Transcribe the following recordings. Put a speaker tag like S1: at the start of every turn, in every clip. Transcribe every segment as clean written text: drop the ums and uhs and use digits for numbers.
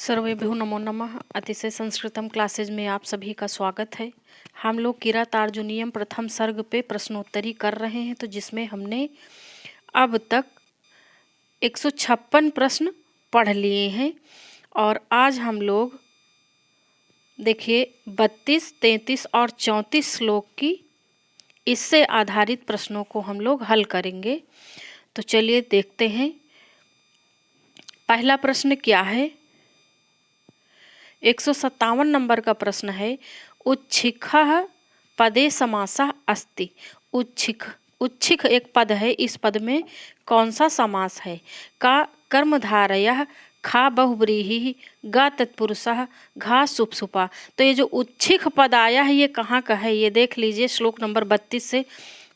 S1: सर्वेभ्यो नमो नमः। अतिशय संस्कृतम क्लासेज में आप सभी का स्वागत है। हम लोग किरातार्जुनीयम प्रथम सर्ग पे प्रश्नोत्तरी कर रहे हैं, तो जिसमें हमने अब तक 156 प्रश्न पढ़ लिए हैं और आज हम लोग देखिए 32, 33 और 34 श्लोक की इससे आधारित प्रश्नों को हम लोग हल करेंगे। तो चलिए देखते हैं पहला प्रश्न क्या है। 157 नंबर का प्रश्न है, उच्छिखः पदे समासः अस्ति। उच्छिख एक पद है, इस पद में कौन सा समास है। का कर्मधारयः, खा बहुव्रीहि, गा तत्पुरुषः, घा सुप्सुपा। तो ये जो उच्छिख पद आया है ये कहाँ का है, ये देख लीजिए। श्लोक नंबर 32 से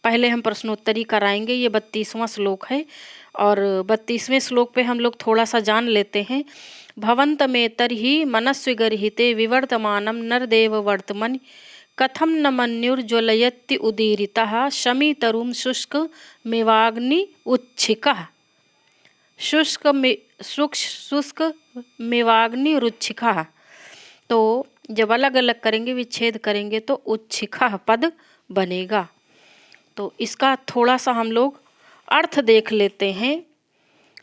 S1: पहले हम प्रश्नोत्तरी कराएंगे। ये 32वां श्लोक है और 32वें श्लोक पे हम लोग थोड़ा सा जान लेते हैं। भवन्तमेतर्हि मनस्विगर्हिते विवर्तमानं नरदेव वर्तमनि, कथं न मन्युर्ज्वलयति उदीरितः, शमीतरुं शुष्कमिवाग्नि उच्छिकः। शुष्कमिवाग्निरुच्छिकः। तो जब अलग अलग करेंगे, विच्छेद करेंगे तो उच्छिकः पद बनेगा। तो इसका थोड़ा सा हम लोग अर्थ देख लेते हैं।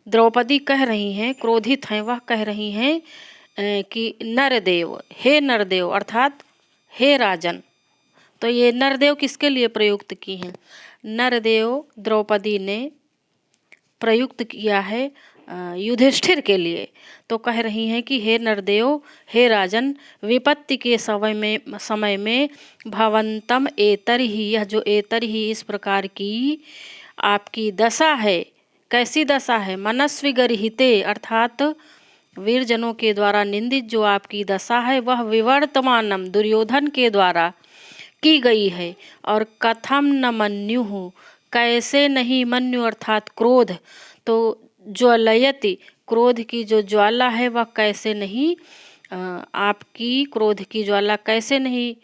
S1: द्रौपदी कह रही हैं, क्रोधित हैं, वह कह रही हैं कि नरदेव, हे नरदेव अर्थात हे राजन। तो ये नरदेव किसके लिए प्रयुक्त की हैं। नरदेव द्रौपदी ने प्रयुक्त किया है युधिष्ठिर के लिए। तो कह रही हैं कि हे नरदेव, हे राजन, विपत्ति के समय में भवंतम एतर ही, यह जो एतर ही इस प्रकार की आपकी दशा है। कैसी दशा है। मनस्वी गर्हिते अर्थात वीरजनों के द्वारा निंदित जो आपकी दशा है, वह विवर्तमानम दुर्योधन के द्वारा की गई है। और कथम न मन्युः, कैसे नहीं, मन्यु अर्थात क्रोध। तो ज्वलयति, क्रोध की जो ज्वाला है वह कैसे नहीं, आपकी क्रोध की ज्वाला कैसे नहीं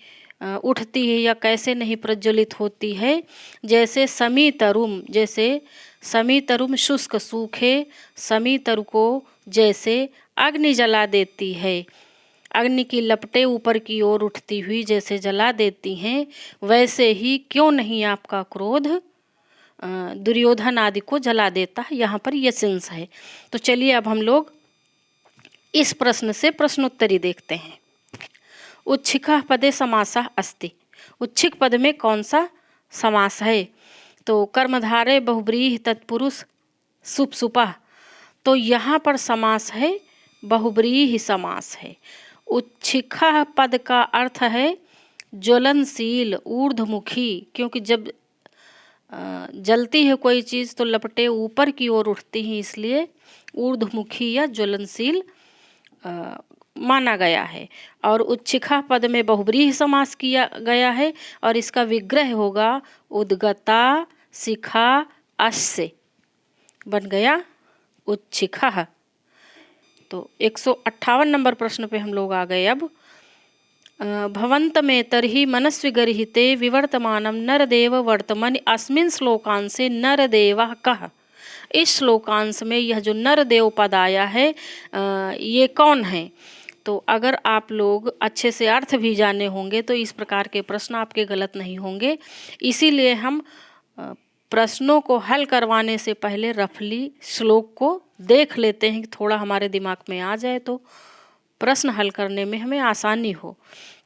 S1: उठती है या कैसे नहीं प्रज्वलित होती है। जैसे समीतरुम, जैसे समीतरुम शुष्क सूखे समीतरु को जैसे अग्नि जला देती है। अग्नि की लपटें ऊपर की ओर उठती हुई जैसे जला देती हैं, वैसे ही क्यों नहीं आपका क्रोध दुर्योधन आदि को जला देता है। यहाँ पर यह सेंस है। तो चलिए अब हम लोग इस प्रश्न से प्रश्नोत्तरी देखते हैं। उच्छिखः पदे समासः अस्ति। उच्छिक पद में कौन सा समास है। तो कर्मधारय बहुब्रीहि तत्पुरुष सुप्सुपः। तो यहाँ पर समास है बहुब्रीहि समास है। उच्छिखः पद का अर्थ है ज्वलनशील, ऊर्ध्वमुखी। क्योंकि जब जलती है कोई चीज़ तो लपटें ऊपर की ओर उठती हैं, इसलिए ऊर्ध्वमुखी या ज्वलनशील माना गया है। और उच्छिखा पद में बहुब्रीहि समास किया गया है और इसका विग्रह होगा उद्गता शिखा अस्य, बन गया उच्छिखा। तो 158 नंबर प्रश्न पे हम लोग आ गए। अब भवंत में तर्हि मनस्वी गर्हिते विवर्तमानम नरदेव वर्तमनि, अस्मिन् श्लोकांशे नरदेवः कः। इस श्लोकांश में यह जो नरदेव पद आया है ये कौन है। तो अगर आप लोग अच्छे से अर्थ भी जाने होंगे तो इस प्रकार के प्रश्न आपके गलत नहीं होंगे। इसीलिए हम प्रश्नों को हल करवाने से पहले रफली श्लोक को देख लेते हैं कि थोड़ा हमारे दिमाग में आ जाए तो प्रश्न हल करने में हमें आसानी हो।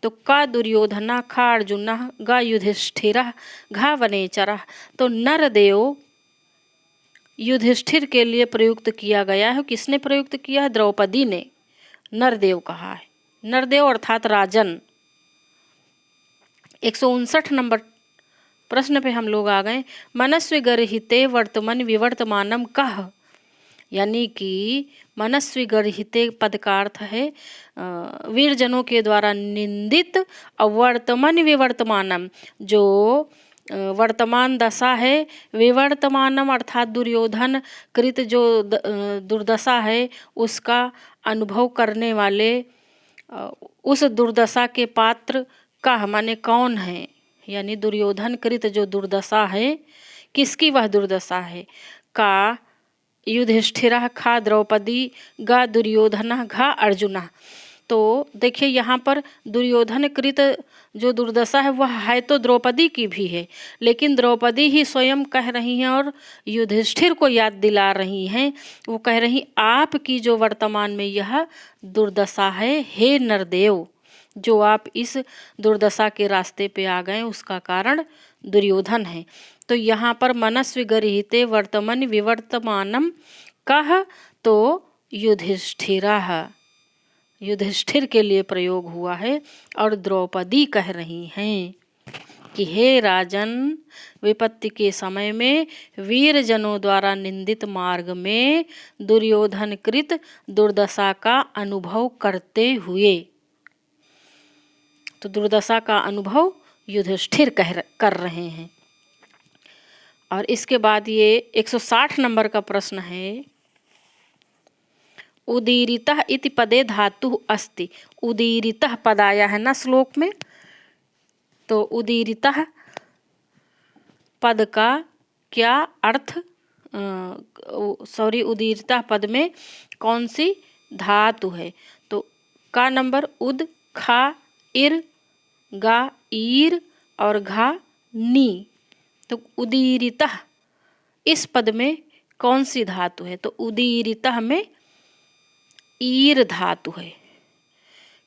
S1: तो का दुर्योधना, खा अर्जुनः, गा युधिष्ठिरः, घा वनेचरः। तो नरदेव युधिष्ठिर के लिए प्रयुक्त किया गया है। किसने प्रयुक्त किया है। द्रौपदी ने नरदेव कहा है। नरदेव अर्थात राजन। 159 नंबर प्रश्न पे हम लोग आ गए। मनस्वी गर्हिते वर्तमन विवर्तमानम कः। यानी कि मनस्वी गर्हिते पद का अर्थ है वीरजनों के द्वारा निंदित, और वर्तमन विवर्तमानम जो वर्तमान दशा है। विवर्तमानम अर्थात दुर्योधन कृत जो दुर्दशा है उसका अनुभव करने वाले, उस दुर्दशा के पात्र का माने कौन है। यानी दुर्योधन कृत जो दुर्दशा है, किसकी वह दुर्दशा है। का युधिष्ठिरः खा द्रौपदी गा दुर्योधनः घा अर्जुनः। तो देखिए यहाँ पर दुर्योधन कृत जो दुर्दशा है वह है तो द्रौपदी की भी है, लेकिन द्रौपदी ही स्वयं कह रही हैं और युधिष्ठिर को याद दिला रही हैं। वो कह रही आपकी जो वर्तमान में यह दुर्दशा है, हे नरदेव, जो आप इस दुर्दशा के रास्ते पे आ गए उसका कारण दुर्योधन है। तो यहाँ पर मनस्वी गृहीते वर्तमान विवर्तमानम कह तो युधिष्ठिरः, युधिष्ठिर के लिए प्रयोग हुआ है और द्रौपदी कह रही हैं कि हे राजन, विपत्ति के समय में वीर जनों द्वारा निंदित मार्ग में दुर्योधन कृत दुर्दशा का अनुभव करते हुए, तो दुर्दशा का अनुभव युधिष्ठिर कर रहे हैं। और इसके बाद ये 160 नंबर का प्रश्न है, उदीरितः इति पदे धातु अस्ति। उदीरितः पद आया है ना श्लोक में, तो उदीरितः पद का क्या अर्थ, उदीरितः पद में कौन सी धातु है? तो का नंबर उद, खा, इर, गा, ईर और घा, नी। तो उदीरितः इस पद में कौन सी धातु है? तो उदीरितः में ईर धातु है।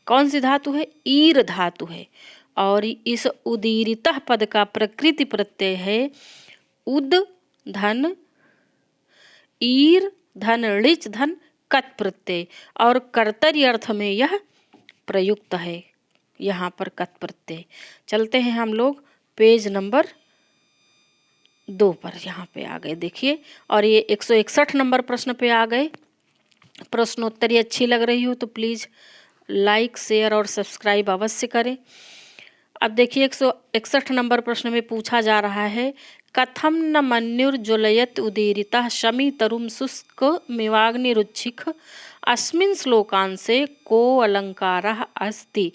S1: कौन सी धातु है? ईर धातु है। और इस उदीरितः पद का प्रकृति प्रत्यय है उद धन ईर धन ऋच धन कत प्रत्यय, और कर्तरी अर्थ में यह प्रयुक्त है, यहाँ पर कत प्रत्यय। चलते हैं हम लोग पेज नंबर 2 पर, यहाँ पे आ गए देखिए, और ये 161 नंबर प्रश्न पे आ गए। प्रश्नोत्तरी अच्छी लग रही हो तो प्लीज़ लाइक, शेयर और सब्सक्राइब अवश्य करें। अब देखिए 161 नंबर प्रश्न में पूछा जा रहा है, कथम न मन्युर्ज्वलयत उदीरितः शमी तरुम शुष्क मिवाग्निरुच्छिख अस्मिन् श्लोकांशे को अलंकारः अस्ति।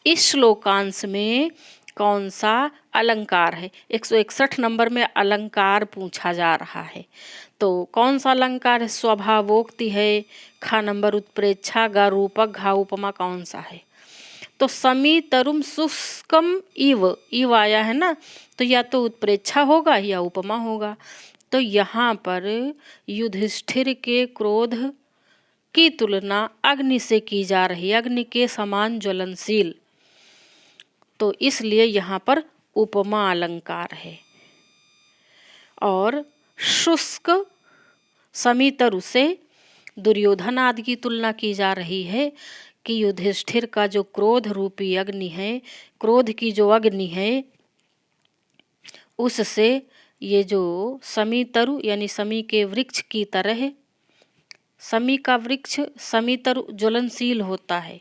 S1: इस श्लोकांश में कौन सा अलंकार है? 161 नंबर में अलंकार पूछा जा रहा है, तो कौन सा अलंकार है? स्वभावोक्ति है, खा नंबर उत्प्रेक्षा, गा रूपक, घा उपमा, कौन सा है? तो समी तरुम शुष्कम इव आया है ना, तो या तो उत्प्रेक्षा होगा या उपमा होगा। तो यहाँ पर युधिष्ठिर के क्रोध की तुलना अग्नि से की जा रही, अग्नि के समान ज्वलनशील, तो इसलिए यहाँ पर उपमा अलंकार है। और शुष्क समीतरु से दुर्योधन आदि की तुलना की जा रही है कि युधिष्ठिर का जो क्रोध रूपी अग्नि है, क्रोध की जो अग्नि है, उससे ये जो समीतरु यानी समी के वृक्ष की तरह, समी का वृक्ष समीतरु ज्वलनशील होता है,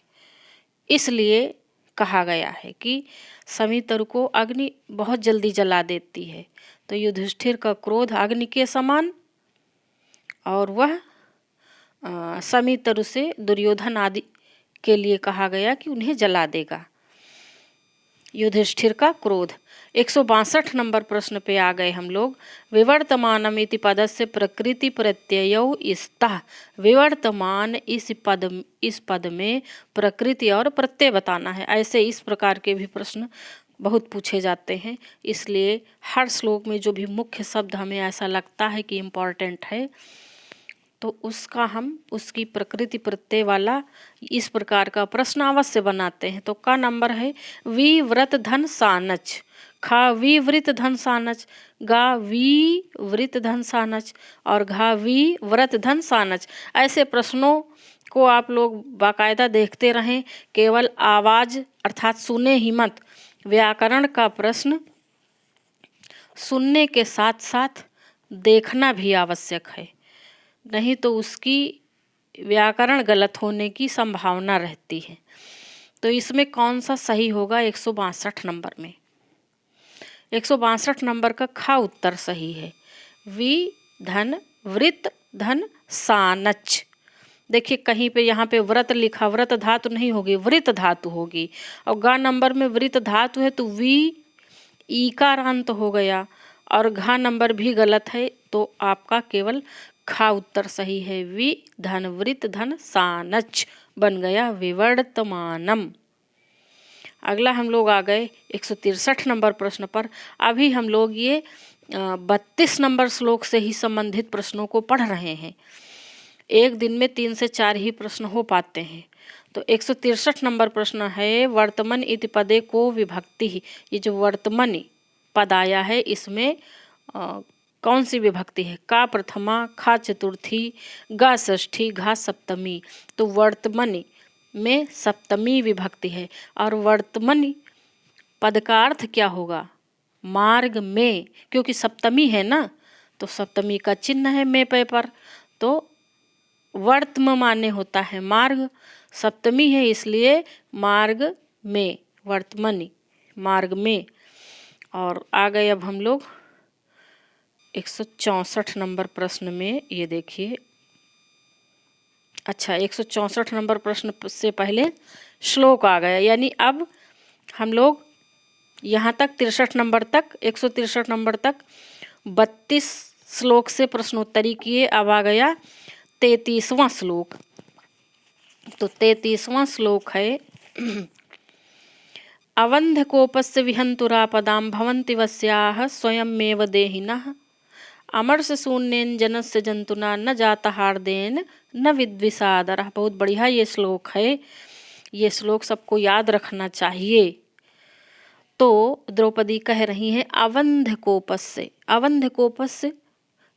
S1: इसलिए कहा गया है कि समीतरु को अग्नि बहुत जल्दी जला देती है। तो युधिष्ठिर का क्रोध अग्नि के समान, और वह समीतरु से दुर्योधन आदि के लिए कहा गया कि उन्हें जला देगा। युधिष्ठिर का क्रोध। 162 नंबर प्रश्न पे आ गए हम लोग। विवर्तमानम इति पदस्य प्रकृति प्रत्ययौ स्तः। विवर्तमान इस पद में प्रकृति और प्रत्यय बताना है। ऐसे इस प्रकार के भी प्रश्न बहुत पूछे जाते हैं, इसलिए हर श्लोक में जो भी मुख्य शब्द हमें ऐसा लगता है कि इम्पॉर्टेंट है, तो उसका हम उसकी प्रकृति प्रत्यय वाला इस प्रकार का प्रश्न अवश्य बनाते हैं। तो का नंबर है विव्रत धन सानच, खा विवृत धन सानच, गा विवृत धन सानच और घा विव्रत धन सानच। ऐसे प्रश्नों को आप लोग बाकायदा देखते रहें, केवल आवाज़ अर्थात सुने ही मत। व्याकरण का प्रश्न सुनने के साथ साथ देखना भी आवश्यक है, नहीं तो उसकी व्याकरण गलत होने की संभावना रहती है। तो इसमें कौन सा सही होगा? 162 नंबर में 162 नंबर का खा उत्तर सही है। वि धन वृत धन सानच। देखिए कहीं पे यहाँ पे व्रत लिखा, व्रत धातु नहीं होगी, वृत धातु होगी, और गा नंबर में वृत धातु है तो वी ईकारांत हो गया, और घा नंबर भी गलत है, तो आपका केवल खा उत्तर सही है। वि धन वृत धन सानच बन गया विवर्तमानम। अगला हम लोग आ गए 163 नंबर प्रश्न पर। अभी हम लोग ये 32 नंबर श्लोक से ही संबंधित प्रश्नों को पढ़ रहे हैं। एक दिन में 3 से 4 ही प्रश्न हो पाते हैं। तो 163 नंबर प्रश्न है वर्तमन इति पदे को विभक्ति। ये जो वर्तमन पद आया है इसमें कौन सी विभक्ति है? का प्रथमा, खा चतुर्थी, गा षष्ठी, घा सप्तमी। तो वर्तमन में सप्तमी विभक्ति है। और वर्तमन पद का अर्थ क्या होगा? मार्ग में, क्योंकि सप्तमी है ना, तो सप्तमी का चिन्ह है में पे पर, तो वर्तम माने होता है मार्ग, सप्तमी है इसलिए मार्ग में, वर्तमनी मार्ग में। और आ गए अब हम लोग 164 नंबर प्रश्न में। ये देखिए, अच्छा 164 नंबर प्रश्न से पहले श्लोक आ गया, यानी अब हम लोग यहाँ तक 63 नंबर तक 163 नंबर तक 32 श्लोक से प्रश्नोत्तरी किए। अब आ गया 33वां श्लोक। तो 33वां श्लोक है अवंधकोपस्य विहंतुरापदां भवन्ति वस्याः स्वयमेव देहिनः अमर्ष शून्येन जनस्य जंतुना न जाता हार्देन न विद्विषादरः। बहुत बढ़िया ये श्लोक है। ये श्लोक सबको याद रखना चाहिए। तो द्रौपदी कह रही हैं अवंधकोपस्य। अवंधकोपस्य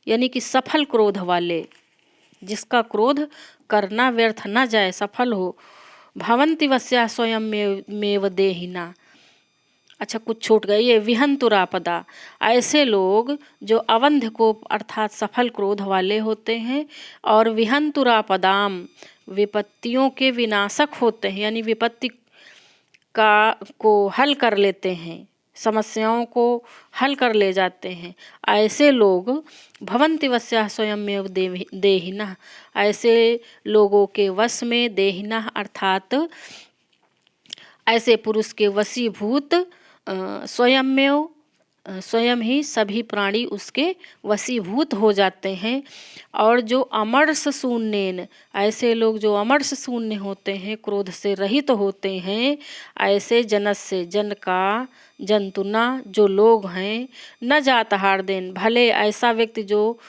S1: यानी कि सफल क्रोध वाले, जिसका क्रोध करना व्यर्थ न जाए, सफल हो। भवन्ति वस्या स्वयं मेव देहिना। अच्छा कुछ छूट गई, ये विहंतुरापदा। ऐसे लोग जो अवंधकोप अर्थात सफल क्रोध वाले होते हैं और विहंतुरापदाम विपत्तियों के विनाशक होते हैं, यानी विपत्ति को हल कर लेते हैं, समस्याओं को हल कर ले जाते हैं। ऐसे लोग भवन्ति वस्या स्वयमेव देहिनः, ऐसे लोगों के वश में, देहिनः अर्थात ऐसे पुरुष के वशीभूत, स्वयमेव स्वयं ही सभी प्राणी उसके वशीभूत हो जाते हैं। और जो अमर्ष शून्येन, ऐसे लोग जो अमर्ष शून्य होते हैं, क्रोध से रहित होते हैं, ऐसे जनस्य जन का, जंतुना जो लोग हैं, न जात हार्देन, भले ऐसा व्यक्ति जो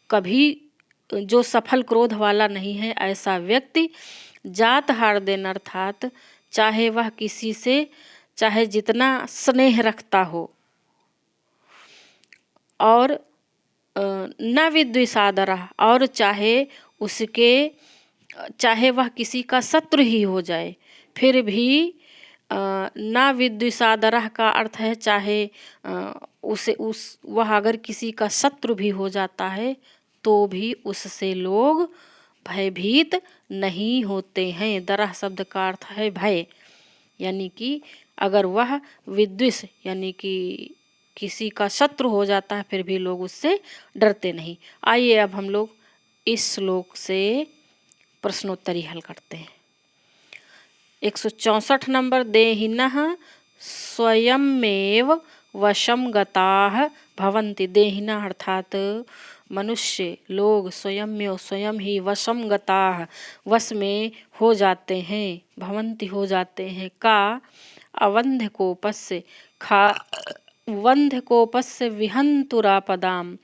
S1: कभी जो सफल क्रोध वाला नहीं है, ऐसा व्यक्ति जात हार्देन अर्थात चाहे वह किसी से चाहे जितना स्नेह रखता हो और न विद्विषादरः, और चाहे वह किसी का शत्रु ही हो जाए, फिर भी न विद्विषादरः का अर्थ है चाहे वह अगर किसी का शत्रु भी हो जाता है तो भी उससे लोग भयभीत नहीं होते हैं। दरह शब्द का अर्थ है भय, यानी कि अगर वह विद्वेष यानी कि किसी का शत्रु हो जाता है फिर भी लोग उससे डरते नहीं। आइए अब हम लोग इस श्लोक से प्रश्नोत्तरी हल करते हैं। 164 नंबर देहिनः स्वयमेव वशं गताः भवन्ति। देहिनः अर्थात मनुष्य लोग स्वयं ही वशं गताः वश में हो जाते हैं, भवन्ति हो जाते हैं। का अवंधकोपस्य, खा वंधकोपस्य विहंतुरापदाम,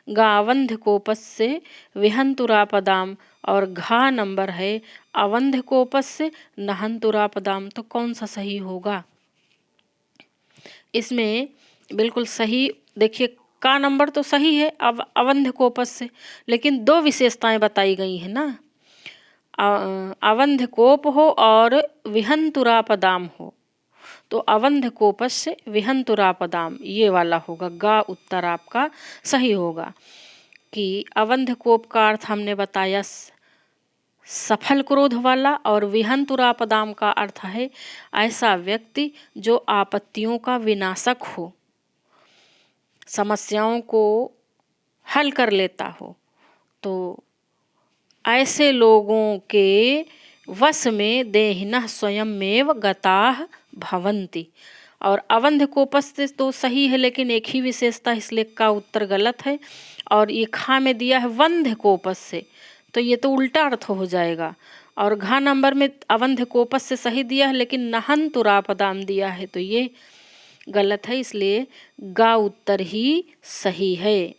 S1: गावंधकोपस्य विहंतुरापदाम, और घा नंबर है अवंधकोपस्य नहंतुरापदाम। तो कौन सा सही होगा? इसमें बिल्कुल सही देखिए, का नंबर तो सही है अब अवंधकोपस्य, लेकिन दो विशेषताएं बताई गई है ना, अवंधकोप हो और विहंतुरापदाम हो। तो अवंधकोपस्य विहंतुरापदाम ये वाला होगा, गा उत्तर आपका सही होगा। कि अवंधकोप का अर्थ हमने बताया सफल क्रोध वाला, और विहंतुरापदाम का अर्थ है ऐसा व्यक्ति जो आपत्तियों का विनाशक हो, समस्याओं को हल कर लेता हो। तो ऐसे लोगों के वश में देहिनः स्वयमेव गताः भवन्ति, और अवंध कोपस से तो सही है, लेकिन एक ही विशेषता, इसलिए का उत्तर गलत है। और ये खा में दिया है वंध कोपस से, तो ये तो उल्टा अर्थ हो जाएगा। और घा नंबर में अवंध कोपस से सही दिया है, लेकिन नहंतुरापदाम दिया है, तो ये गलत है, इसलिए गा उत्तर ही सही है।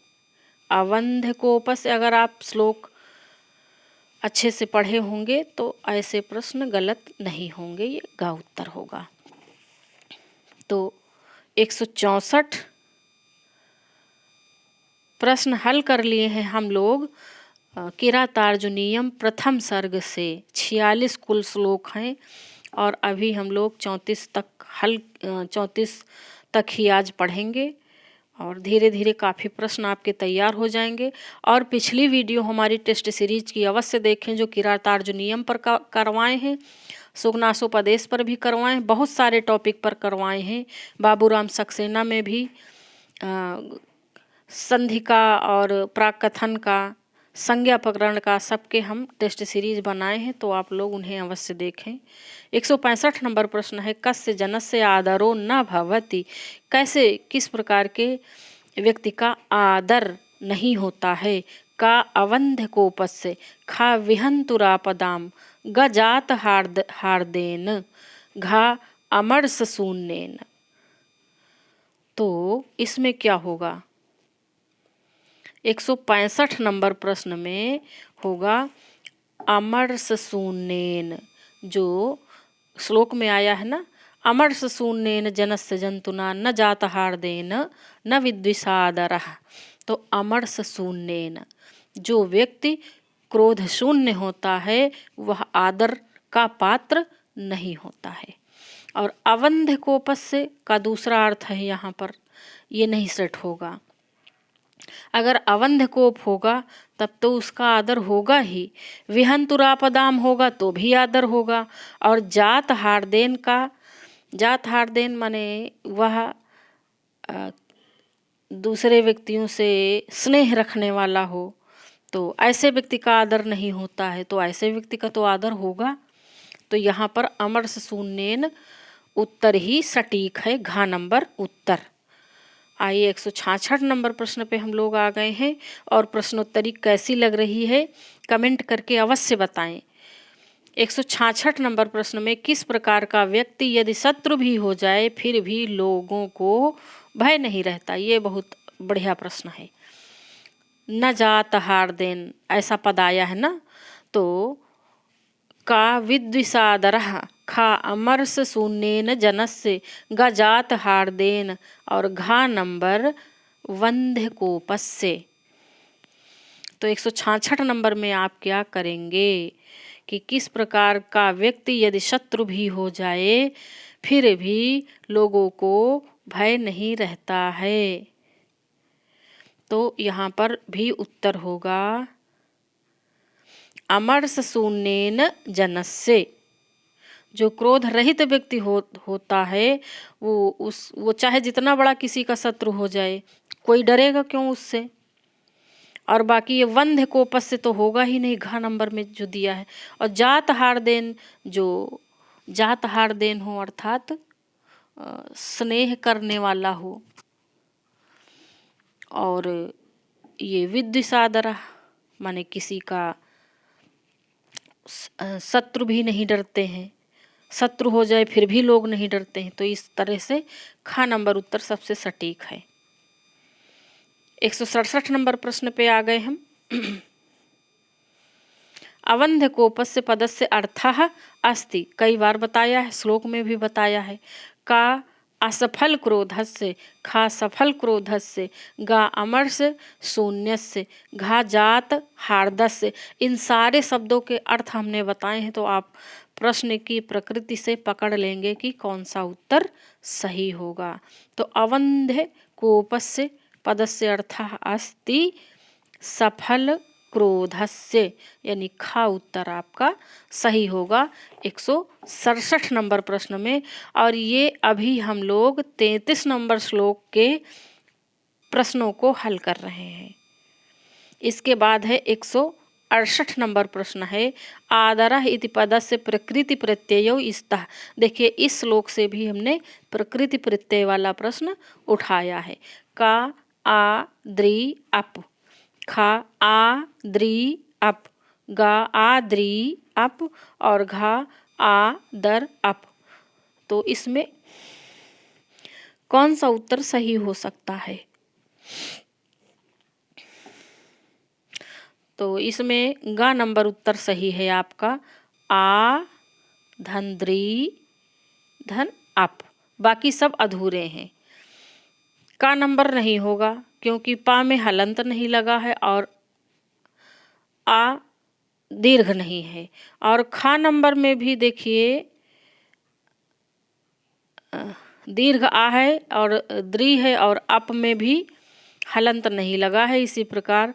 S1: अवंध कोपस, अगर आप श्लोक अच्छे से पढ़े होंगे तो ऐसे प्रश्न गलत नहीं होंगे, ये गा उत्तर होगा। तो 164 प्रश्न हल कर लिए हैं हम लोग किरातार्जुनीयम प्रथम सर्ग से। 46 कुल श्लोक हैं और अभी हम लोग 34 तक ही आज पढ़ेंगे और धीरे धीरे काफ़ी प्रश्न आपके तैयार हो जाएंगे। और पिछली वीडियो हमारी टेस्ट सीरीज की अवश्य देखें, जो किरातार्जुनीयम पर करवाए हैं, सुगनासोपदेश पर भी करवाए हैं, बहुत सारे टॉपिक पर करवाए हैं। बाबूराम सक्सेना में भी संधि का और प्राकथन का, संज्ञा प्रकरण का, सबके हम टेस्ट सीरीज बनाए हैं, तो आप लोग उन्हें अवश्य देखें। 165 नंबर प्रश्न है, कस्य जनस्य आदरो न भवति। कैसे, किस प्रकार के व्यक्ति का आदर नहीं होता है। का अवंध कोपस्य, खा विहंतुरापदाम, ग जात हार्देन, घा अमरस शून्येन। तो इसमें क्या होगा, 165 नंबर प्रश्न में होगा अमरस शून्येन, जो श्लोक में आया है ना, अमरस शून्येन जनस्य जंतुना न जात हार्देन न विद्विषादरः। तो अमरस शून्येन, जो व्यक्ति क्रोध शून्य होता है वह आदर का पात्र नहीं होता है। और अवंध कोपस्य का दूसरा अर्थ है यहाँ पर, ये नहीं सेट होगा। अगर अवंध कोप होगा तब तो उसका आदर होगा ही, विहंतुरापदाम होगा तो भी आदर होगा। और जात हार्देन का, जात हार्देन माने वह दूसरे व्यक्तियों से स्नेह रखने वाला हो, तो ऐसे व्यक्ति का आदर नहीं होता है, तो ऐसे व्यक्ति का तो आदर होगा। तो यहाँ पर अमरस शून्येन उत्तर ही सटीक है, घा नंबर उत्तर। आइए 166 नंबर प्रश्न पे हम लोग आ गए हैं और प्रश्नोत्तरी कैसी लग रही है कमेंट करके अवश्य बताएं। 166 नंबर प्रश्न में, किस प्रकार का व्यक्ति यदि शत्रु भी हो जाए फिर भी लोगों को भय नहीं रहता। ये बहुत बढ़िया प्रश्न है। न जात हार्देन ऐसा पद आया है ना, तो का विद्विषादरः, खा अमरस शून्येन जनस्य, ग जात हार्देन और घा नंबर वंध कोपस्य। तो 166 नंबर में आप क्या करेंगे कि किस प्रकार का व्यक्ति यदि शत्रु भी हो जाए फिर भी लोगों को भय नहीं रहता है। तो यहाँ पर भी उत्तर होगा अमरस शून्येन जनस्य। जो क्रोध रहित व्यक्ति होता है वो चाहे जितना बड़ा किसी का शत्रु हो जाए, कोई डरेगा क्यों उससे। और बाकी ये वंध कोपस्य तो होगा ही नहीं, घा नंबर में जो दिया है। और जात हार्देन, जो जात हार्देन हो अर्थात स्नेह करने वाला हो। और ये विद्विषादरः माने किसी का शत्रु भी नहीं डरते हैं, शत्रु हो जाए फिर भी लोग नहीं डरते हैं। तो इस तरह से खा नंबर उत्तर सबसे सटीक है। 167 नंबर प्रश्न पे आ गए हम। अवंध कोपस्य पदस्य अर्थः अस्ति, कई बार बताया है, श्लोक में भी बताया है। का असफल क्रोधस्य, खा सफल क्रोधस्य, गा अमरस शून्यस्य, घा जात हार्दस्य। इन सारे शब्दों के अर्थ हमने बताए हैं, तो आप प्रश्न की प्रकृति से पकड़ लेंगे कि कौन सा उत्तर सही होगा। तो अवंध कोपस्य पदस्य अर्थः अस्ति सफल क्रोधस्य, यानी खा उत्तर आपका सही होगा 167 नंबर प्रश्न में। और ये अभी हम लोग 33 नंबर श्लोक के प्रश्नों को हल कर रहे हैं। इसके बाद है 168 नंबर प्रश्न है, आदरः इति पदस्य प्रकृति प्रत्ययो स्तः। देखिए इस श्लोक से भी हमने प्रकृति प्रत्यय वाला प्रश्न उठाया है। का आ द्री अप, खा आ द्री अप, गा आ द्री अप और घा आ दर अप। तो इसमें कौन सा उत्तर सही हो सकता है? तो इसमें गा नंबर उत्तर सही है आपका, आ धन द्री धन अप, बाकी सब अधूरे हैं। का नंबर नहीं होगा क्योंकि पा में हलंत नहीं लगा है और आ दीर्घ नहीं है। और खा नंबर में भी देखिए दीर्घ आ है और द्री है और अप में भी हलंत नहीं लगा है। इसी प्रकार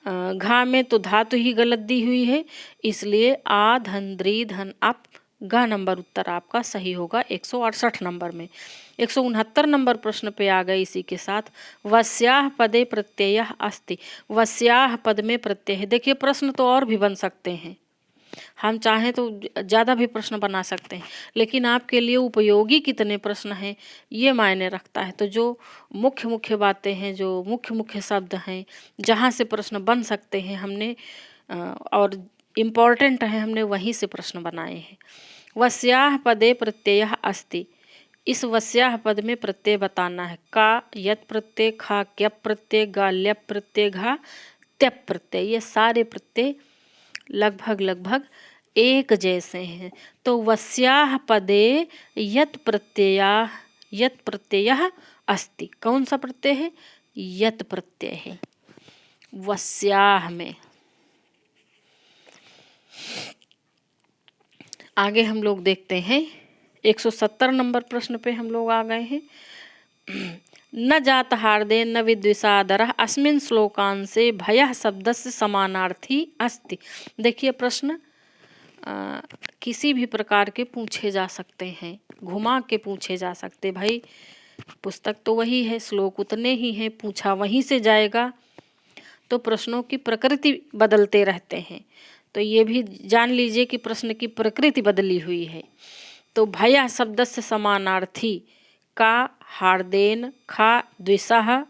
S1: घा में तो धातु ही गलत दी हुई है, इसलिए आ धन द्री धन अप, गा नंबर उत्तर आपका सही होगा 168 नंबर में। 169 नंबर प्रश्न पे आ गए इसी के साथ, वस्याह पदे प्रत्ययः अस्ति। वस्याह पद में प्रत्यय है। देखिए प्रश्न तो और भी बन सकते हैं, हम चाहें तो ज़्यादा भी प्रश्न बना सकते हैं, लेकिन आपके लिए उपयोगी कितने प्रश्न हैं ये मायने रखता है। तो जो मुख्य मुख्य बातें हैं, जो मुख्य मुख्य शब्द हैं, जहाँ से प्रश्न बन सकते हैं हमने और इम्पॉर्टेंट है, हमने वहीं से प्रश्न बनाए हैं। वस्याह पदे प्रत्ययः अस्ति, इस वस्याह पद में प्रत्यय बताना है। का यत प्रत्यय, खा क्यप प्रत्यय, गा ल्यप प्रत्यय, घा त्यप प्रत्यय, ये सारे प्रत्यय लगभग एक जैसे हैं। तो वस्याह पदे यत प्रत्ययः अस्ति, कौन सा प्रत्यय है? यत प्रत्यय है वस्याह में। आगे हम लोग देखते हैं 170 नंबर प्रश्न पे हम लोग आ गए हैं। न जात हार्दे न विद्विषादरः अस्मिन् श्लोकांशे भयः शब्दस्य समानार्थी अस्ति। देखिए प्रश्न किसी भी प्रकार के पूछे जा सकते हैं, घुमा के पूछे जा सकते। भाई पुस्तक तो वही है, श्लोक उतने ही हैं, पूछा वहीं से जाएगा। तो प्रश्नों की प्रकृति बदलते रहते हैं, तो ये भी जान लीजिए कि प्रश्न की प्रकृति बदली हुई है। तो भयः शब्दस्य समानार्थी, का हार्देन, खा द्विषः,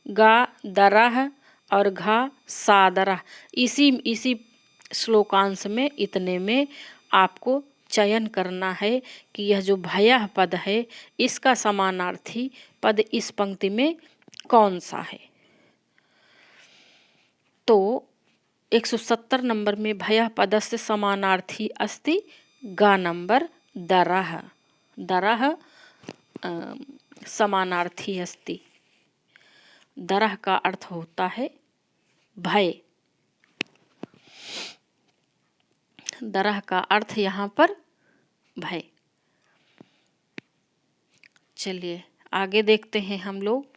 S1: गा दरः और घा सादरः। इसी श्लोकांश में इतने में आपको चयन करना है कि यह जो भयः पद है इसका समानार्थी पद इस पंक्ति में कौन सा है। तो 170 नंबर में भयः पदस्य समानार्थी अस्ति, गा नंबर दरः, दरः समानार्थी अस्ति। दरः का अर्थ होता है भय, दरः का अर्थ यहाँ पर भय। चलिए आगे देखते हैं हम लोग।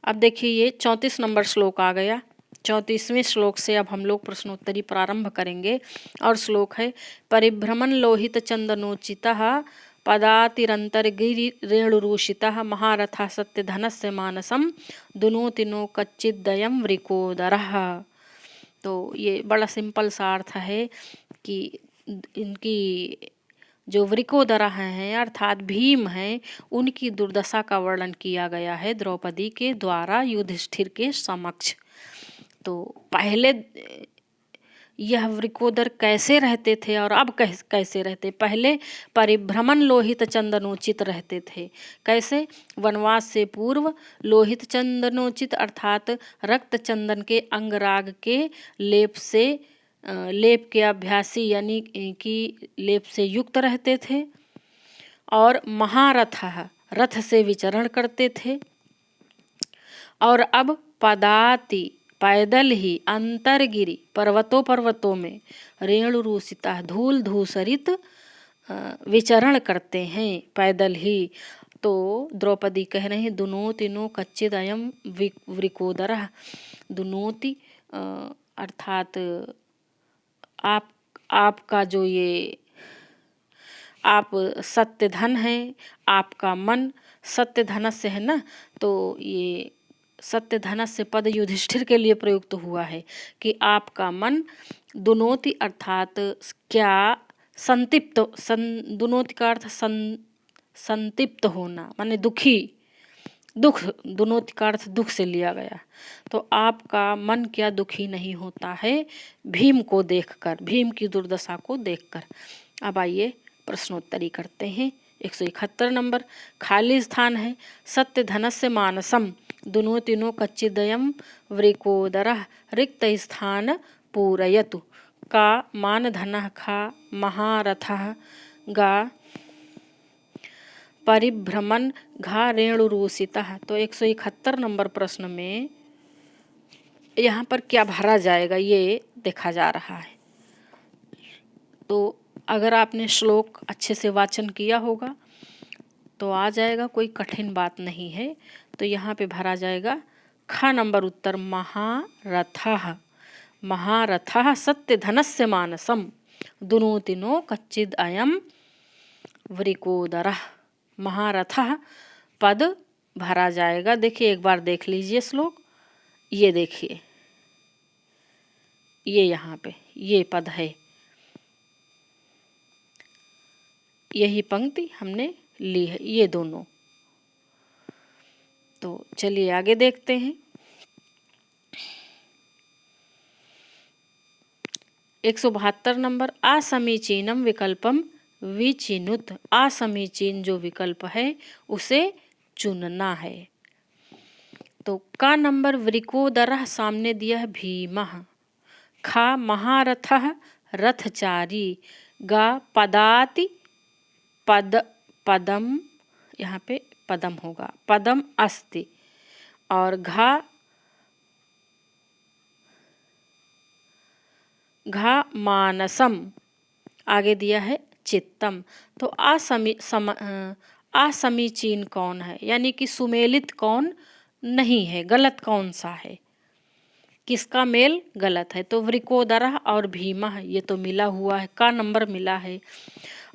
S1: अब देखिए ये 34 नंबर श्लोक आ गया। 34वें श्लोक से अब हम लोग प्रश्नोत्तरी प्रारंभ करेंगे और श्लोक है, परिभ्रमण लोहित चंदनोचितः पदातिरंतर्गिरि रेणुरूषितः महारथा सत्यधनस्य मानसम दुनोति नो कच्चिदयं वृकोदरः। तो ये बड़ा सिंपल सा अर्थ है कि इनकी जो वृकोदरा हैं अर्थात भीम हैं, उनकी दुर्दशा का वर्णन किया गया है द्रौपदी के द्वारा युधिष्ठिर के समक्ष। तो पहले यह वृकोदर कैसे रहते थे और अब कैसे रहते? पहले परिभ्रमण लोहित चंदनोचित रहते थे। कैसे? वनवास से पूर्व लोहित चंदनोचित अर्थात रक्त चंदन के अंगराग के लेप के अभ्यासी यानी कि लेप से युक्त रहते थे और महारथ रथ से विचरण करते थे। और अब पदाति पैदल ही अंतरगिरी पर्वतों में रेणुरूषिता धूल धूसरित विचरण करते हैं पैदल ही। तो द्रौपदी कह रहे हैं दुनोति नो कच्चिदयं वृकोदरः। दुनोति अर्थात आपका जो ये आप सत्य धन है, आपका मन सत्य धनस्य है ना, तो ये सत्य धनस्य पद युधिष्ठिर के लिए प्रयुक्त हुआ है कि आपका मन दुनोति अर्थात क्या संतिप्त, दुनोति का अर्थ संतिप्त होना माने दुखी, दुख, दुनोति का अर्थ दुख से लिया गया। तो आपका मन क्या दुखी नहीं होता है भीम को देखकर, भीम की दुर्दशा को देखकर। अब आइए प्रश्नोत्तरी करते हैं। 171 नंबर खाली स्थान है। सत्य धनस्य मानसम दुनो तीनों कच्चिदयम वृकोदरः रिक्त स्थान पूरयतु। का मान धनः खा महारथः गा परिभ्रमण घा रेणुरूसितः। तो 171 नंबर प्रश्न में यहाँ पर क्या भरा जाएगा ये देखा जा रहा है। तो अगर आपने श्लोक अच्छे से वाचन किया होगा तो आ जाएगा, कोई कठिन बात नहीं है। तो यहाँ पे भरा जाएगा ख नंबर उत्तर महारथः। महारथः सत्य धनस्य मानसम दुनो तीनों कच्चिद अयम वृकोदरः। महारथः पद भरा जाएगा। देखिए एक बार देख लीजिए श्लोक, ये देखिए ये यहाँ पे ये पद है, यही पंक्ति हमने ली है, ये दोनों। तो चलिए आगे देखते हैं। 172 नंबर असमीचीनम विकल्पम विचिनुत। असमीचीन जो विकल्प है उसे चुनना है। तो का नंबर वृकोदरः सामने दिया है भीमः। खा महारथः रथचारी। गा पदाति पद पदम, यहाँ पे पदम होगा, पदम अस्ति। और घा मानसम आगे दिया है चित्तम। तो असमीचीन कौन है, यानी कि सुमेलित कौन नहीं है, गलत कौन सा है, किसका मेल गलत है। तो वृकोदरः और भीमः ये तो मिला हुआ है, का नंबर मिला है।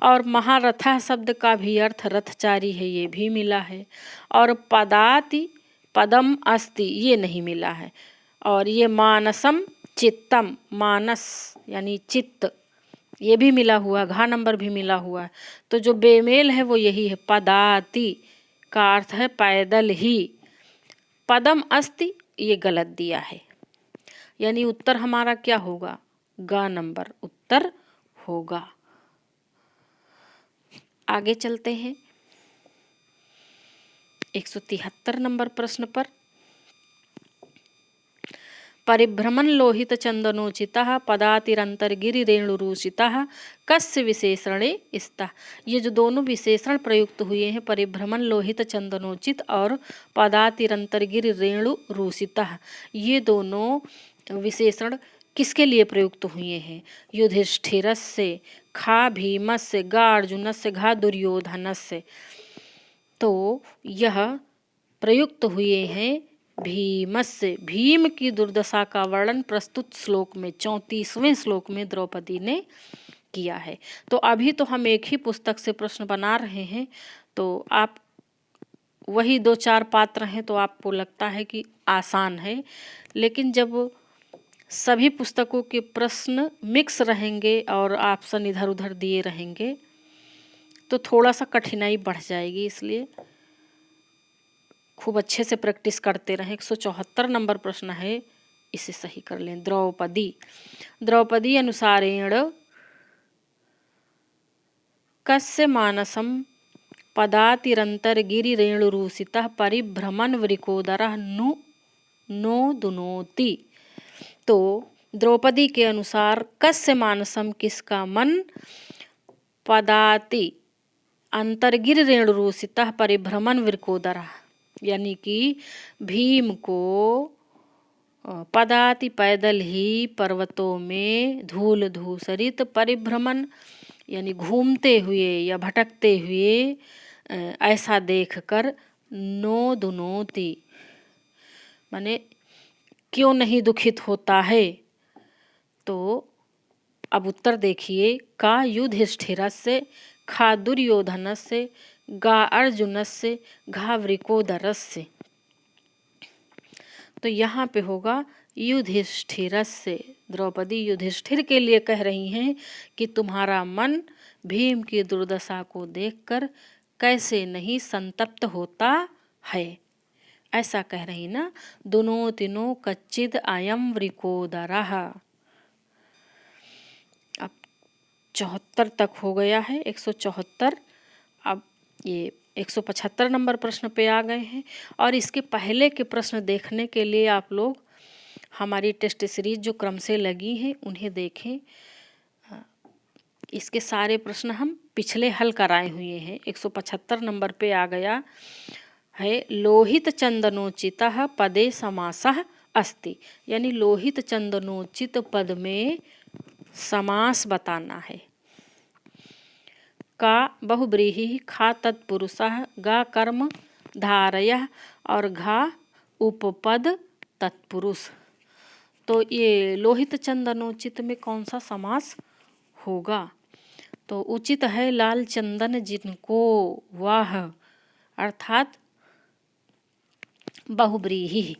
S1: और महारथा शब्द का भी अर्थ रथचारी है, ये भी मिला है। और पदाति पदम अस्ति ये नहीं मिला है। और ये मानसम चित्तम, मानस यानी चित्त ये भी मिला हुआ, घा नंबर भी मिला हुआ है। तो जो बेमेल है वो यही है, पदाति का अर्थ है पैदल ही, पदम अस्ति ये गलत दिया है। यानी उत्तर हमारा क्या होगा, गा नंबर उत्तर होगा। आगे चलते हैं 173 नंबर प्रश्न पर। परिभ्रमण लोहित चंदनोचितः पदातिरंतर गिरि रेणुरूषितः कस्य विशेषणे स्तः। ये जो दोनों विशेषण प्रयुक्त हुए हैं, परिभ्रमण लोहित चंदनोचित और पदातिरंतर गिरि रेणुरूषितः, ये दोनों विशेषण किसके लिए प्रयुक्त हुए हैं, युधिष्ठिरस्य, खा भीमस्य, गा अर्जुनस्य, घा दुर्योधनस्य। तो यह प्रयुक्त हुए हैं भीमस्य। भीम की दुर्दशा का वर्णन प्रस्तुत श्लोक में 34वें श्लोक में द्रौपदी ने किया है। तो अभी तो हम एक ही पुस्तक से प्रश्न बना रहे हैं, तो आप वही 2-4 पात्र हैं तो आपको लगता है कि आसान है, लेकिन जब सभी पुस्तकों के प्रश्न मिक्स रहेंगे और ऑप्शन इधर उधर दिए रहेंगे तो थोड़ा सा कठिनाई बढ़ जाएगी। इसलिए खूब अच्छे से प्रैक्टिस करते रहें। 174 नंबर प्रश्न है, इसे सही कर लें। द्रौपदी अनुसारेण कस्य मानसम पदातिरंतर गिरि रेणुरूषितः परिभ्रमण वृकोदरः नो दुनोति। तो द्रौपदी के अनुसार कस्य मानसम किसका मन, पदाति अंतर्गिर रेणुरूषितः परिभ्रमण वृकोदरः, यानी कि भीम को पदाति पैदल ही पर्वतों में धूल धूसरित, परिभ्रमण यानी घूमते हुए या भटकते हुए ऐसा देखकर नो दुनोति माने क्यों नहीं दुखित होता है। तो अब उत्तर देखिए, का युधिष्ठिरस्य, खा दुर्योधनस्य, गा अर्जुनस्य, घा वृकोदरस्य। तो यहाँ पे होगा युधिष्ठिरस्य। द्रौपदी युधिष्ठिर के लिए कह रही हैं कि तुम्हारा मन भीम की दुर्दशा को देखकर कैसे नहीं संतप्त होता है, ऐसा कह रही ना। दोनों तीनों कच्चिद अयम वृकोदरः। अब 74 तक हो गया है, 174। अब ये 175 नंबर प्रश्न पे आ गए हैं। और इसके पहले के प्रश्न देखने के लिए आप लोग हमारी टेस्ट सीरीज जो क्रम से लगी हैं उन्हें देखें। इसके सारे प्रश्न हम पिछले हल कराए हुए हैं। 175 नंबर पे आ गया है, लोहित चंदनोचितः पदे समासः अस्ति, यानी लोहित चंदनोचित पद में समास बताना है। का बहुब्रीहि, खा तत्पुरुषः, गा कर्म धारयः और घा उपपद तत्पुरुष। तो ये लोहित चंदनोचित में कौन सा समास होगा? तो उचित है लाल चंदन जिनको वाह, अर्थात बहुब्रीहि।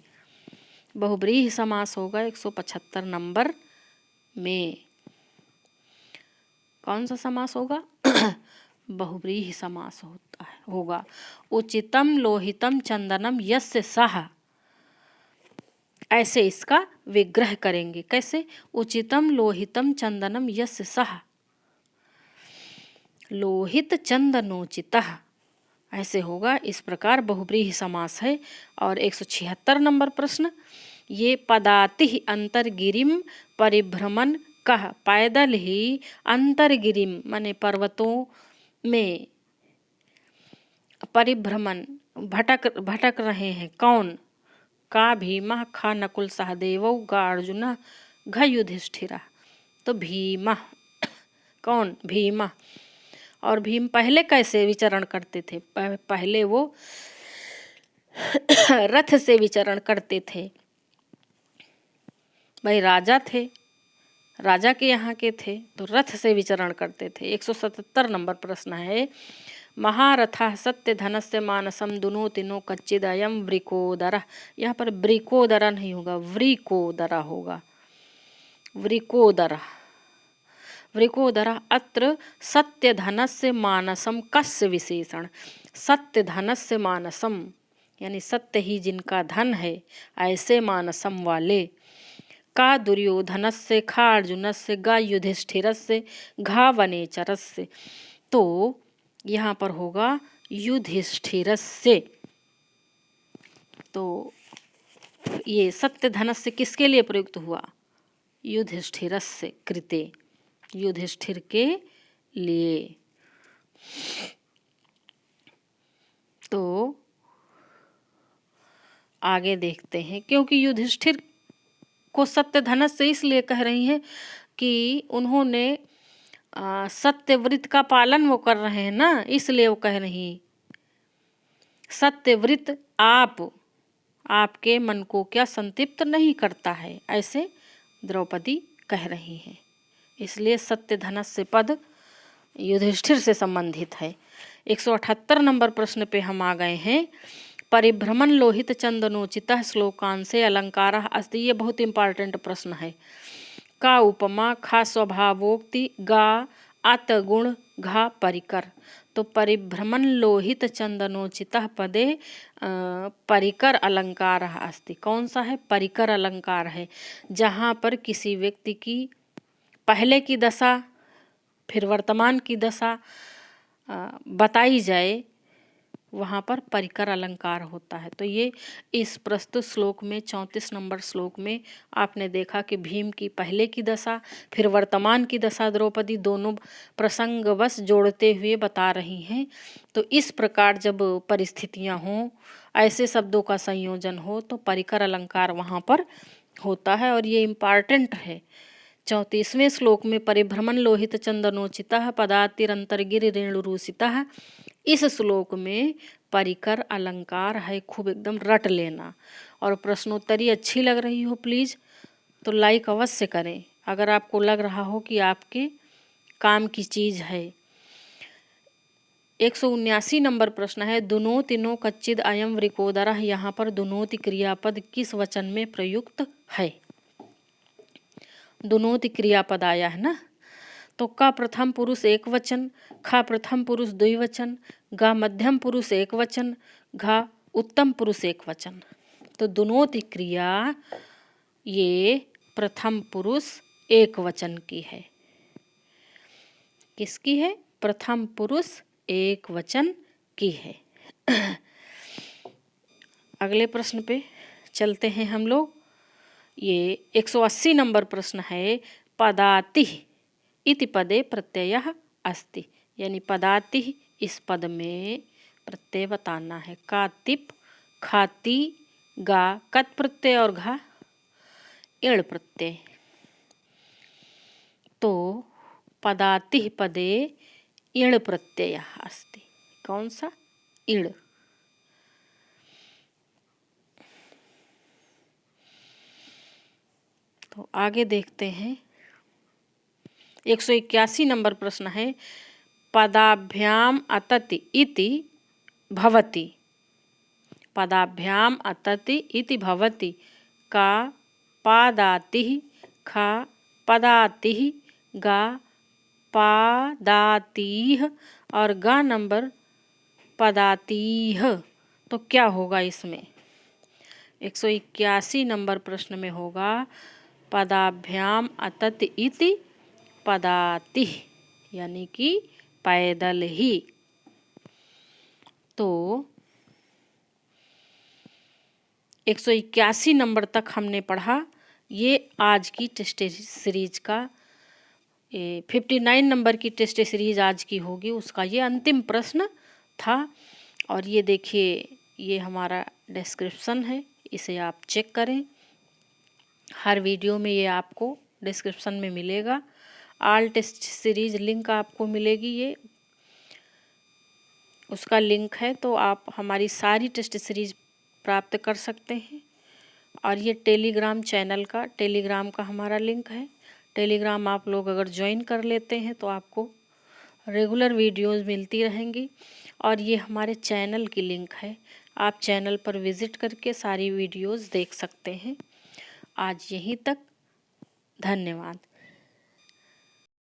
S1: बहुब्रीहि समास होगा 175 नंबर में। कौन सा समास होगा? बहुब्रीहि समास होगा। उचितम लोहितम चंदनम यस्य सह, ऐसे इसका विग्रह करेंगे। कैसे? उचितम लोहितम चंदनम यस्य सह, लोहित चंदनोचितः, ऐसे होगा। इस प्रकार बहुब्रीहि समास है। और 176 नंबर प्रश्न, ये पदाति अंतर्गिरिम परिभ्रमण कह, पैदल ही अंतर्गिरिम माने पर्वतों में परिभ्रमण भटक रहे हैं कौन? का भीमा, खा नकुल सहदेव, गा अर्जुन, घ युधिष्ठिरा। तो भीमा, कौन? भीमा। और भीम पहले कैसे विचरण करते थे? पहले वो रथ से विचरण करते थे। भाई राजा थे, राजा के यहाँ के थे, तो रथ से विचरण करते थे। 177 नंबर प्रश्न है, महारथा सत्य धनस्य मानसम दुनो तीनों कच्चिदयम वृकोदरः। यहाँ पर वृकोदरा नहीं होगा, वृकोदरा होगा। वृकोदरः, वृकोदरः। अत्र सत्य धनस्य मानसम कस्य विशेषण? सत्य धनस्य मानसम यानी सत्य ही जिनका धन है, ऐसे मानसम वाले। का दुर्योधनस्य, खा अर्जुनस्य, गा युधिष्ठिरस्य, घा वनेचरस्य। तो यहाँ पर होगा युधिष्ठिरस्य। तो ये सत्य धनस्य किसके लिए प्रयुक्त हुआ? युधिष्ठिरस्य कृते, युधिष्ठिर के लिए। तो आगे देखते हैं, क्योंकि युधिष्ठिर को सत्य धनस्य इसलिए कह रही हैं कि उन्होंने सत्यव्रत का पालन वो कर रहे हैं ना, इसलिए वो कह रही सत्यव्रत आपके मन को क्या संतृप्त नहीं करता है, ऐसे द्रौपदी कह रही हैं। इसलिए सत्य धनस्य पद युधिष्ठिर से संबंधित है। 178 नंबर प्रश्न पे हम आ गए हैं, परिभ्रमण लोहित चंदनोचितः श्लोकान से अलंकार अस्ति। ये बहुत इंपॉर्टेंट प्रश्न है। का उपमा, खा स्वभावोक्ति, गा अतगुण, घा परिकर। तो परिभ्रमण लोहित चंदनोचितः पदे परिकर अलंकार अस्ति। कौन सा है? परिकर अलंकार है। जहाँ पर किसी व्यक्ति की पहले की दशा फिर वर्तमान की दशा बताई जाए, वहाँ पर परिकर अलंकार होता है। तो ये इस प्रस्तुत श्लोक में 34 नंबर श्लोक में आपने देखा कि भीम की पहले की दशा फिर वर्तमान की दशा द्रौपदी दोनों प्रसंगवश जोड़ते हुए बता रही हैं। तो इस प्रकार जब परिस्थितियाँ हों, ऐसे शब्दों का संयोजन हो, तो परिकर अलंकार वहाँ पर होता है। और ये इम्पॉर्टेंट है। 34वें श्लोक में परिभ्रमण लोहित चंदनोचितः पदातिरंतर्गिरि रेणुरूसितः, इस श्लोक में परिकर अलंकार है। खूब एकदम रट लेना। और प्रश्नोत्तरी अच्छी लग रही हो प्लीज़ तो लाइक अवश्य करें। अगर आपको लग रहा हो कि आपके काम की चीज़ है। 179 नंबर प्रश्न है, दुनोतिनो कच्चिद अयम वृकोदरः। यहाँ पर दुनोति क्रियापद किस वचन में प्रयुक्त है? दुनोति क्रियापद आया है ना, तो का प्रथम पुरुष एक वचन, खा प्रथम पुरुष द्विवचन, गा मध्यम पुरुष एक वचन, घा उत्तम पुरुष एक वचन। तो दुनोति क्रिया ये प्रथम पुरुष एक वचन की है। किसकी है? प्रथम पुरुष एक वचन की है। अगले प्रश्न पे चलते हैं हम लोग। ये 180 नंबर प्रश्न है, पदाति इति पदे प्रत्ययः अस्ति। यानी पदाति इस पद में प्रत्यय बताना है। कातिप, खाती, गा कत प्रत्यय और घा इण प्रत्यय। तो पदाति पदे इण प्रत्ययः अस्ति। कौन सा? इण। तो आगे देखते हैं। 181 नंबर प्रश्न है, पदाभ्याम अतति इति भवति। पदाभ्याम अतति इति भवति का पादातिः, खा पदातिः, गा पादातीह और गा नंबर पदातीह। तो क्या होगा इसमें? 181 नंबर प्रश्न में होगा पदाभ्याम अतति इति पदातिः, यानी कि पैदल ही। तो 181 नंबर तक हमने पढ़ा। ये आज की टेस्ट सीरीज का 59 नंबर की टेस्ट सीरीज आज की होगी, उसका ये अंतिम प्रश्न था। और ये देखिए, ये हमारा डिस्क्रिप्शन है, इसे आप चेक करें। हर वीडियो में ये आपको डिस्क्रिप्शन में मिलेगा। ऑल टेस्ट सीरीज लिंक आपको मिलेगी, ये उसका लिंक है। तो आप हमारी सारी टेस्ट सीरीज प्राप्त कर सकते हैं। और ये टेलीग्राम चैनल का, टेलीग्राम का हमारा लिंक है। टेलीग्राम आप लोग अगर ज्वाइन कर लेते हैं तो आपको रेगुलर वीडियोस मिलती रहेंगी। और ये हमारे चैनल की लिंक है, आप चैनल पर विज़िट करके सारी वीडियोस देख सकते हैं। आज यहीं तक, धन्यवाद।